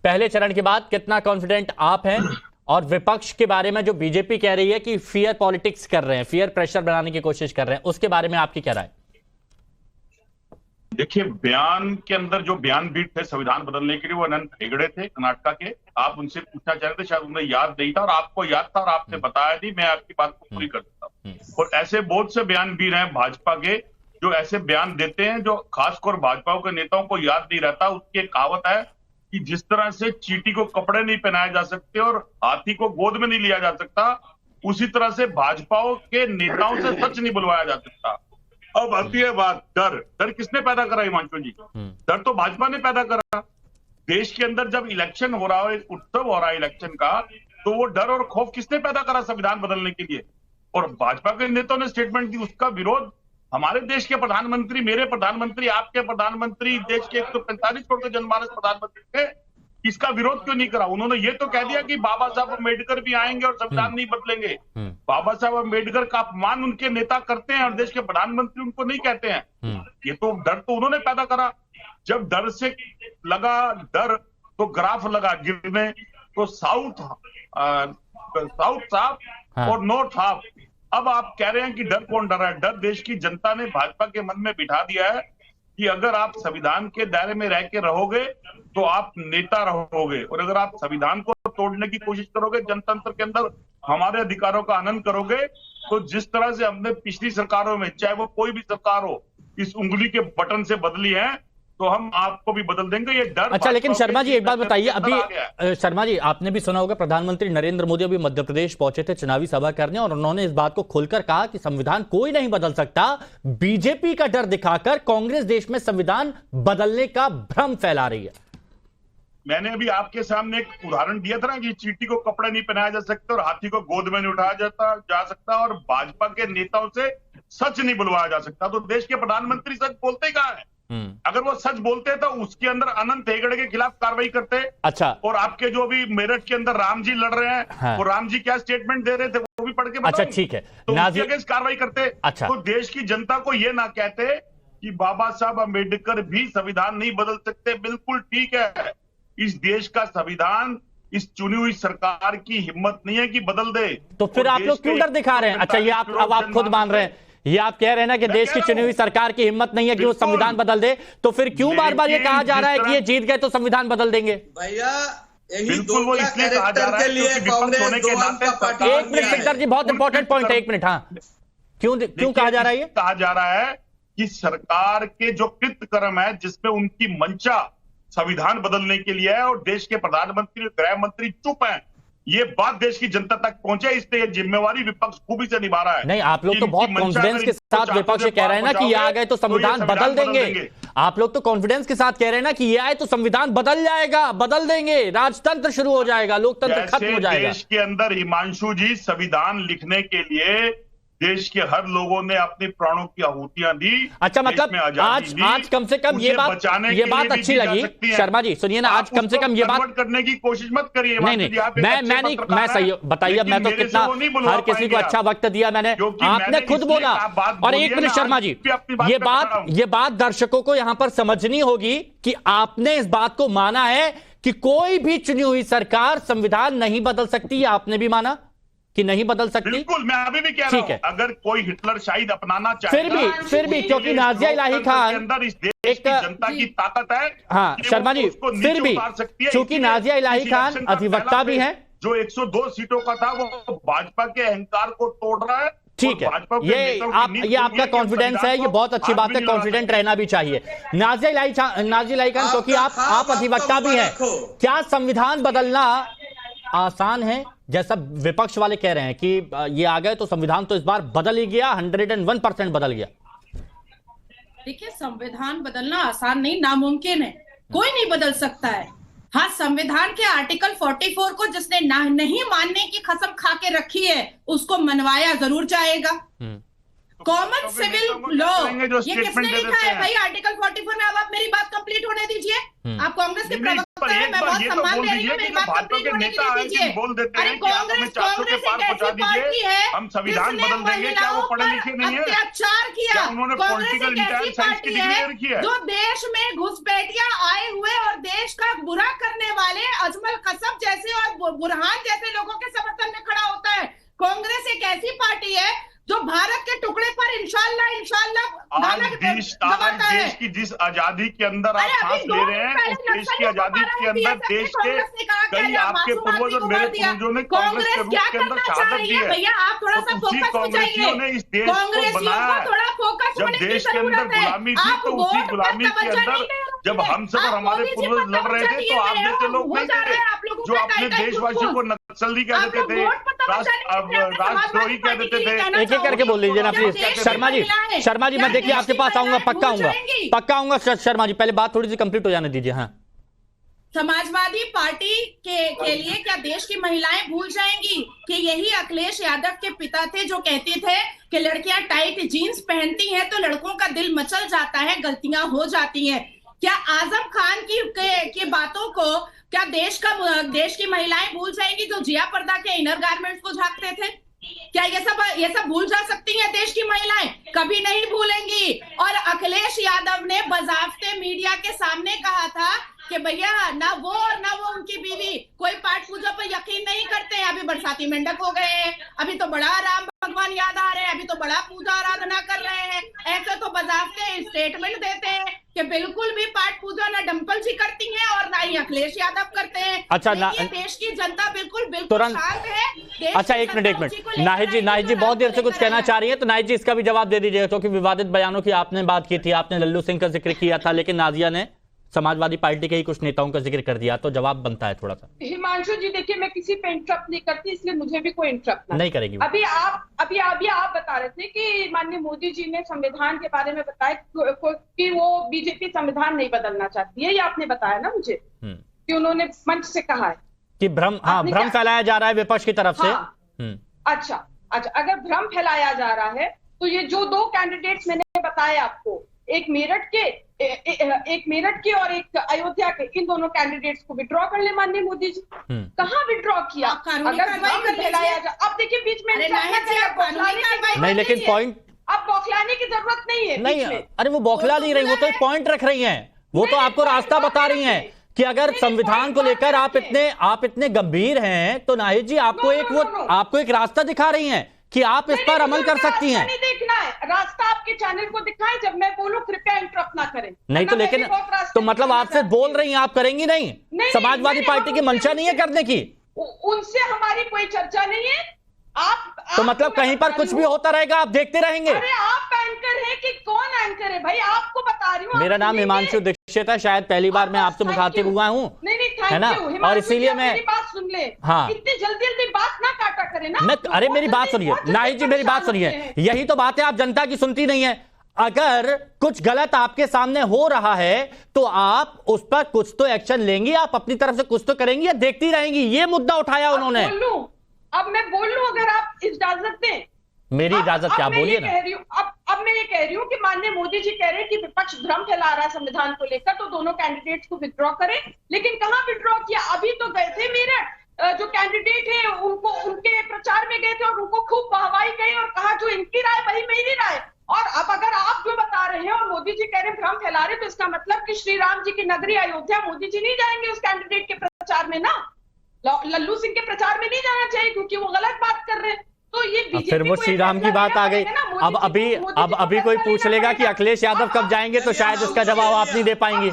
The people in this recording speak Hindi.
पहले चरण के बाद कितना कॉन्फिडेंट आप हैं? और विपक्ष के बारे में जो बीजेपी कह रही है कि फियर पॉलिटिक्स कर रहे हैं, फियर प्रेशर बनाने की कोशिश कर रहे हैं, उसके बारे में आपकी क्या राय? देखिए, बयान के अंदर जो बयान बीट थे संविधान बदलने के लिए, वो अनंत हेगड़े थे कर्नाटका के। आप उनसे पूछना चाह रहे थे, शायद उन्हें याद नहीं था और आपको याद था और आपने बताया नहीं। मैं आपकी बात को पूरी कर देता हूँ। और ऐसे बहुत से बयान भी रहे भाजपा के जो ऐसे बयान देते हैं जो खासकर भाजपा के नेताओं को याद नहीं रहता। उसकी एक कहावत है कि जिस तरह से चींटी को कपड़े नहीं पहनाए जा सकते और हाथी को गोद में नहीं लिया जा सकता, उसी तरह से भाजपा के नेताओं से सच नहीं बुलवाया जा सकता। अब आती है बात डर किसने पैदा करा? हिमांशु जी, डर तो भाजपा ने पैदा करा। देश के अंदर जब इलेक्शन हो रहा है, एक उत्सव हो रहा है इलेक्शन का, तो वो डर और खौफ किसने पैदा करा संविधान बदलने के लिए? और भाजपा के नेताओं ने स्टेटमेंट दी। उसका विरोध हमारे देश के प्रधानमंत्री, मेरे प्रधानमंत्री, आपके प्रधानमंत्री, देश के 145 करोड़ के जनमानस प्रधानमंत्री थे, इसका विरोध क्यों नहीं करा? उन्होंने ये तो कह दिया कि बाबा साहब अम्बेडकर भी आएंगे और संविधान नहीं बदलेंगे। बाबा साहब अम्बेडकर का अपमान उनके नेता करते हैं और देश के प्रधानमंत्री उनको नहीं कहते हैं। ये तो डर तो उन्होंने पैदा करा। जब डर से लगा डर तो ग्राफ लगा गिरने, तो साउथ साफ और नॉर्थ हाफ। अब आप कह रहे हैं कि डर कौन डरा है? डर देश की जनता ने भाजपा के मन में बिठा दिया है कि अगर आप संविधान के दायरे में रह के रहोगे तो आप नेता रहोगे, और अगर आप संविधान को तोड़ने की कोशिश करोगे, जनतंत्र के अंदर हमारे अधिकारों का हनन करोगे, तो जिस तरह से हमने पिछली सरकारों में, चाहे वो कोई भी सरकार हो, इस उंगली के बटन से बदली है, तो हम आपको भी बदल देंगे। ये डर। अच्छा, लेकिन शर्मा जी एक बात बताइए, अभी शर्मा जी आपने भी सुना होगा प्रधानमंत्री नरेंद्र मोदी अभी मध्य प्रदेश पहुंचे थे चुनावी सभा करने, और उन्होंने इस बात को खुलकर कहा कि संविधान कोई नहीं बदल सकता। बीजेपी का डर दिखाकर कांग्रेस देश में संविधान बदलने का भ्रम फैला रही है। मैंने अभी आपके सामने एक उदाहरण दिया था ना कि चींटी को कपड़े नहीं पहनाया जा सकते और हाथी को गोद में नहीं उठाया जा सकता, और भाजपा के नेताओं से सच नहीं बुलवाया जा सकता। तो देश के प्रधानमंत्री सच बोलते कहाँ है? अगर वो सच बोलते तो उसके अंदर अनंत हेगड़े के खिलाफ कार्रवाई करते। अच्छा, और आपके जो भी मेरठ के अंदर राम जी लड़ रहे हैं, हाँ, वो राम जी क्या स्टेटमेंट दे रहे थे वो भी पढ़ के बताऊं? अच्छा ठीक है, तो उसके अगेंस्ट कार्रवाई करते। अच्छा, तो देश की जनता को ये ना कहते कि बाबा साहब अम्बेडकर भी संविधान नहीं बदल सकते। बिल्कुल ठीक है, इस देश का संविधान इस चुनी हुई सरकार की हिम्मत नहीं है कि बदल दे। तो फिर आप लोग क्यों डर दिखा रहे हैं? अच्छा, ये अब आप खुद मान रहे हैं, ये आप कह रहे हैं ना कि देश की चुनी हुई सरकार की हिम्मत नहीं है कि वो संविधान बदल दे, तो फिर क्यों बार बार ये कहा जा रहा है कि ये जीत गए तो संविधान बदल देंगे? भैया बिल्कुल वो इसलिए कहा जा रहा है क्योंकि विपक्ष होने के नाते। एक मिनट शेखर जी, बहुत इंपॉर्टेंट पॉइंट है, एक मिनट। हाँ, क्यों कहा जा रहा है? कहा जा रहा है कि सरकार के जो कृतकर्म है जिसमें उनकी मंशा संविधान बदलने के लिए है और देश के प्रधानमंत्री और गृह मंत्री चुप हैं, ये बात देश की जनता तक पहुंचे, इसलिए जिम्मेवारी विपक्ष खूबी से निभा रहा है। नहीं, आप लोग तो बहुत कॉन्फिडेंस के साथ विपक्ष कह रहे हैं ना कि ये आ गए तो संविधान बदल देंगे। आप लोग तो कॉन्फिडेंस के साथ कह रहे हैं ना कि ये आए तो संविधान बदल जाएगा, बदल देंगे, राजतंत्र शुरू हो जाएगा, लोकतंत्र खत्म हो जाएगा। देश के अंदर हिमांशु जी संविधान लिखने के लिए देश के हर लोगों ने अपने प्राणों की आहुतियां दी। अच्छा, मतलब आज कम से कम ये बात अच्छी लगी। शर्मा जी सुनिए ना, आज कम से कम ये बात करने की कोशिश मत करिए। मैं सही बताइए, मैं तो कितना हर किसी को अच्छा वक्त दिया मैंने, आपने खुद बोला। और एक मिनट शर्मा जी, ये बात दर्शकों को यहां पर समझनी होगी कि आपने इस बात को माना है कि कोई भी चुनी हुई सरकार संविधान नहीं बदल सकती। आपने भी माना कि नहीं बदल सकती? बिल्कुल, मैं अभी भी कह रहा हूं, अगर कोई हिटलर शायद अपनाना चाहे, फिर भी क्योंकि नाजिया इलाही खान अंदर इस देश की जनता की ताकत है। हाँ शर्मा जी, फिर भी चूंकि नाजिया इलाही खान अधिवक्ता भी हैं, जो 102 सीटों का था वो भाजपा के अहंकार को तोड़ रहा है। ठीक है, ये आपका कॉन्फिडेंस है, ये बहुत अच्छी बात है, कॉन्फिडेंट रहना भी चाहिए। नाजिया इलाही खान, क्योंकि आप अधिवक्ता भी हैं, क्या संविधान बदलना आसान है जैसा विपक्ष वाले कह रहे हैं कि ये आ गए तो संविधान तो इस बार बदल ही गया, 101% बदल गया? देखिए, संविधान बदलना आसान नहीं, नामुमकिन है, कोई नहीं बदल सकता है। हाँ, संविधान के आर्टिकल 44 को जिसने नहीं मानने की कसम खा के रखी है उसको मनवाया जरूर जाएगा। कॉमन सिविल लॉ ये किसने लिखा है भाई? आर्टिकल 44 में। अब आप मेरी बात कंप्लीट होने दीजिए। आप कांग्रेस के पर एक बार ये तो बोल दीजिए कि जो भाजपा के नेता हैं बोल देते हैं कि आप हमें 400 के पार पहुंचा दीजिए, हम संविधान बदल देंगे, क्या वो पढ़े लिखे नहीं है? अत्याचार किया। क्या उन्होंने पॉलिटिकल इंटेलिजेंस साइंस की डिग्री रखी है? जो देश में घुसपैठिया आए हुए और देश का बुरा करने वाले अजमल कसब जैसे और बुरहान जैसे लोगों के समर्थन में खड़ा होता है। कांग्रेस एक ऐसी पार्टी है जो भारत के टुकड़े पर इंशाल्लाह देश की जिस आजादी के अंदर आप सांस ले रहे हैं, उस देश की आजादी के अंदर देश के कई आपके पूर्वज और मेरे पूर्वजों ने कांग्रेस के रूप के अंदर शहादत दी है। भैया आप थोड़ा सा फोकस हो जाइए। ने इस देश को बनाया है। जब देश के अंदर गुलामी थी तो उसी गुलामी के अंदर जब हम सब और हमारे पूर्वज लड़ रहे थे तो आप जैसे लोग नहीं थे जो अपने देशवासियों को नक्सली कह देते थे, राष्ट्रद्रोही कह देते थे। एक एक करके बोल लीजिए ना प्लीज। शर्मा जी मैं देखिए आपके पास आऊंगा, पक्का आऊंगा शर्मा जी, पहले बात थोड़ी सी कंप्लीट हो जाने दीजिए। हाँ, समाजवादी पार्टी के लिए क्या देश की महिलाएं भूल जाएंगी कि यही अखिलेश यादव के पिता थे जो कहते थे कि लड़कियां टाइट जीन्स पहनती हैं तो लड़कों का दिल मचल जाता है, गलतियां हो जाती हैं। क्या आजम खान की बातों को क्या देश की महिलाएं भूल जाएंगी जो जिया पर्दा के इनर गारमेंट्स को झांकते थे? क्या ये सब भूल जा सकती हैं देश की महिलाएं? कभी नहीं भूलेंगी। और अखिलेश यादव ने बजाफ्ते मीडिया के सामने कहा था कि भैया ना वो और ना वो उनकी बीवी कोई पाठ पूजा पर यकीन नहीं करते हैं। अभी बरसाती मेंढक हो गए हैं, अभी तो बड़ा राम भगवान याद आ रहे हैं, अभी तो बड़ा पूजा आराधना कर रहे हैं। ऐसे तो बजाफ्ते स्टेटमेंट देते हैं कि बिल्कुल भी पाठ पूजा ना डिंपल जी करती हैं और ना ही अखिलेश यादव करते हैं। अच्छा, देश की जनता बिल्कुल शांत है। अच्छा, एक मिनट नाहिद जी बहुत देर से कुछ कहना चाह रही है, तो नाहिद जी इसका भी जवाब दे दीजिएगा, क्योंकि विवादित बयानों की आपने बात की थी, आपने लल्लू सिंह का जिक्र किया था, लेकिन नाजिया ने समाजवादी पार्टी के ही कुछ नेताओं का जिक्र कर दिया, तो जवाब बनता है थोड़ा सा। हिमांशु जी देखिए, मैं किसी पे इंटरप्ट नहीं करती, इसलिए मुझे भी कोई इंटरप्ट नहीं करेगी। अभी आप बता रहे थे कि माननीय मोदी जी ने संविधान के बारे में बताया कि वो बीजेपी संविधान नहीं बदलना चाहती है, ये आपने बताया ना मुझे कि उन्होंने मंच से कहा है कि भ्रम फैलाया जा रहा है विपक्ष की तरफ से। अच्छा, अगर भ्रम फैलाया जा रहा है तो ये जो दो कैंडिडेट्स मैंने बताए आपको, एक मेरठ के और एक अयोध्या के, इन दोनों कैंडिडेट्स को विड्रॉ कर ले माननीय मोदी जी। कहाँ विड्रॉ किया? अगर फैलाया जाए, अब देखिए बीच में नहीं, लेकिन पॉइंट अब बौखलाने की जरूरत नहीं है। नहीं, अरे वो बौखला नहीं रही, वो तो एक पॉइंट रख रही हैं, वो तो आपको रास्ता बता रही हैं कि अगर संविधान को लेकर आप इतने गंभीर हैं तो नाहिद जी आपको एक रास्ता दिखा रही हैं कि आप इस पर अमल कर सकती हैं। नहीं देखना है रास्ता, आपके चैनल को दिखाएं, जब मैं बोलूं कृपया इंटरप्ट ना करें। नहीं तो लेकिन तो मतलब आपसे बोल रही हैं, आप करेंगी नहीं? समाजवादी पार्टी की मंशा नहीं है करने की? उनसे हमारी कोई चर्चा नहीं है। तो मतलब कहीं पर कुछ भी होता रहेगा, आप देखते रहेंगे? अरे आप एंकर हैं कि कौन एंकर है भाई? आपको बता रही हूँ। मेरा नाम हिमांशु दीक्षित है, शायद पहली बार मैं आपसे मुखातिब हुआ हूँ, है ना? और इसीलिए मैं बात सुन ले। हाँ, इतनी जल्दी बात ना काटा करे ना। अरे मेरी बात सुनिए नाहिद जी, मेरी बात सुनिए, यही तो बात है, आप जनता की सुनती नहीं है। अगर कुछ गलत आपके सामने हो रहा है तो आप उस पर कुछ तो एक्शन लेंगी, आप अपनी तरफ से कुछ तो करेंगी या देखती रहेंगी? ये मुद्दा उठाया उन्होंने। अब मैं बोल लूं अगर आप इजाजत दें? मेरी इजाजत क्या? बोलिए ना। अब मैं ये कह रही हूँ कि माननीय मोदी जी कह रहे हैं कि विपक्ष भ्रम फैला रहा है संविधान को लेकर, तो दोनों कैंडिडेट्स को विड्रॉ करें। लेकिन कहाँ विड्रॉ किया? अभी तो गए थे मेरठ, जो कैंडिडेट है उनको उनके प्रचार में गए थे और उनको खूब वाहवाही गई और कहा जो इनकी राय वही मेरी राय। और अब अगर आप जो बता रहे हैं और मोदी जी कह रहे हैं भ्रम फैला रहे, तो इसका मतलब कि श्री राम जी की नगरी अयोध्या मोदी जी नहीं जाएंगे उस कैंडिडेट के प्रचार में ना, लल्लू सिंह के प्रचार में नहीं जाना चाहिए क्योंकि वो गलत बात कर रहे हैं। तो ये फिर वो श्री राम की बात आ गई। अब अभी कोई पूछ लेगा कि अखिलेश यादव कब जाएंगे, तो शायद इसका जवाब आप नहीं दे पाएंगे।